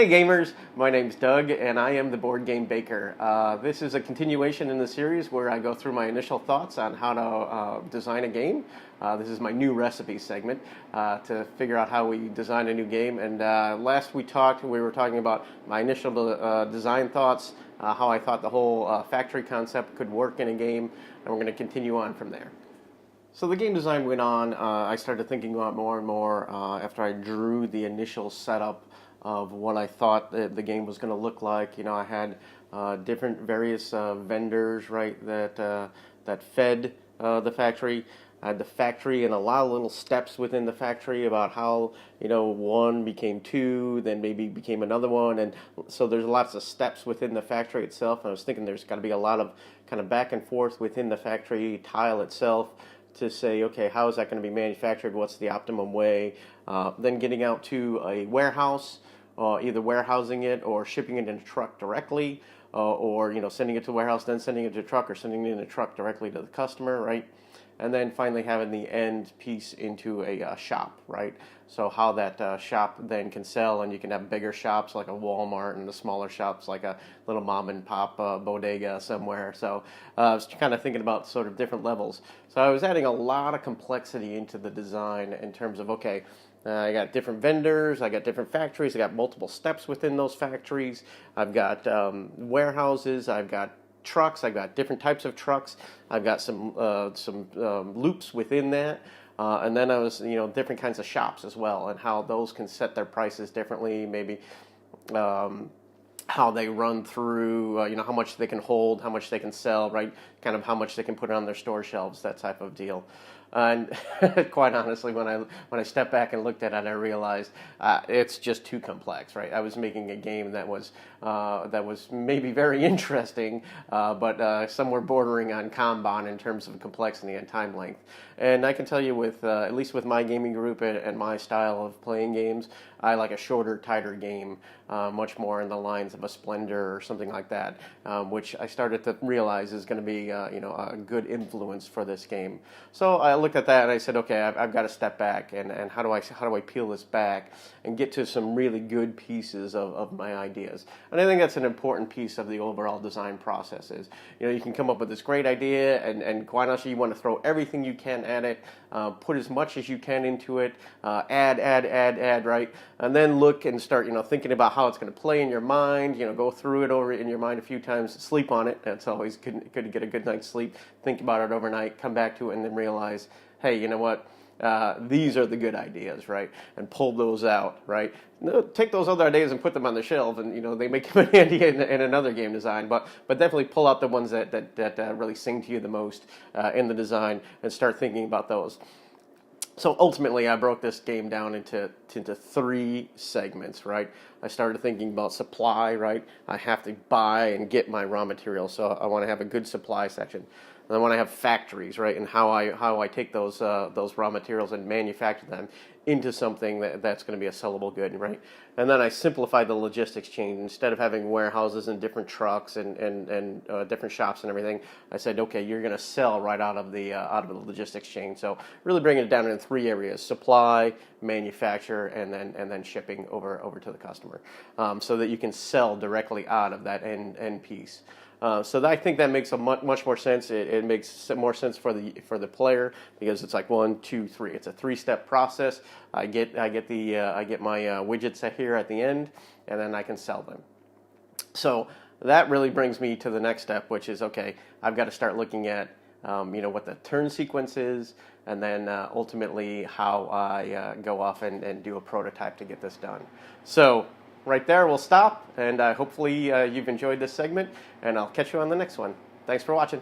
Hey gamers, my name's Doug and I am the Board Game Baker. This is a continuation in the series where I go through my initial thoughts on how to design a game. This is my new recipe segment to figure out how we design a new game. And last we were talking about my initial design thoughts, how I thought the whole factory concept could work in a game, and we're going to continue on from there. So the game design went on. I started thinking about more and more after I drew the initial setup of what I thought the game was going to look like. You know, I had different various vendors, right, that fed the factory. I had the factory and a lot of little steps within the factory about how, you know, one became two, then maybe became another one. And so there's lots of steps within the factory itself. And I was thinking there's got to be a lot of kind of back and forth within the factory tile itself to say, okay, how is that going to be manufactured? What's the optimum way? Then getting out to a warehouse, either warehousing it or shipping it in a truck directly, or sending it to a warehouse, then sending it to a truck, or sending it in a truck directly to the customer, right? And then finally having the end piece into a shop, right? So how that shop then can sell, and you can have bigger shops like a Walmart and the smaller shops like a little mom and pop bodega somewhere. So I was kind of thinking about sort of different levels. So I was adding a lot of complexity into the design in terms of, okay, I got different vendors, I got different factories, I got multiple steps within those factories, I've got warehouses, I've got trucks, I've got different types of trucks, I've got some loops within that, and then I was, different kinds of shops as well, and how those can set their prices differently, maybe how they run through, how much they can hold, how much they can sell, right? Kind of how much they can put on their store shelves, that type of deal. And quite honestly, when I stepped back and looked at it, I realized it's just too complex, right? I was making a game that was maybe very interesting, but somewhere bordering on Kanban in terms of complexity and time length. And I can tell you, with at least with my gaming group and my style of playing games, I like a shorter, tighter game, much more in the lines of a Splendor or something like that, which I started to realize is going to be a good influence for this game. So I looked at that and I said, okay, I've got to step back and how do I peel this back and get to some really good pieces of my ideas. And I think that's an important piece of the overall design process. Is you can come up with this great idea and quite honestly, you want to throw everything you can at it, put as much as you can into it, add, right? And then look and start, thinking about how it's going to play in your mind, go through it over in your mind a few times, sleep on it. That's always good to get a good night's sleep. Think about it overnight, come back to it, and then realize, hey, you know what? These are the good ideas, right? And pull those out, right? Take those other ideas and put them on the shelf, and they may come in handy in another game design. But definitely pull out the ones that really sing to you the most in the design, and start thinking about those. So ultimately, I broke this game down into three segments, right? I started thinking about supply, right? I have to buy and get my raw materials, so I want to have a good supply section. And I want to have factories, right? And how I take those raw materials and manufacture them into something that's going to be a sellable good, right? And then I simplified the logistics chain. Instead of having warehouses and different trucks and different shops and everything, I said, okay, you're going to sell right out of the logistics chain. So really bringing it down into three areas: supply, manufacture, and then shipping over to the customer, so that you can sell directly out of that end piece. So I think that makes much more sense. It makes more sense for the player, because it's like 1, 2, 3. It's a 3-step process. I get my widgets here at the end, and then I can sell them. So that really brings me to the next step, which is, okay, I've got to start looking at what the turn sequence is, and then ultimately how I go off and do a prototype to get this done. So right there, we'll stop, and hopefully you've enjoyed this segment, and I'll catch you on the next one. Thanks for watching.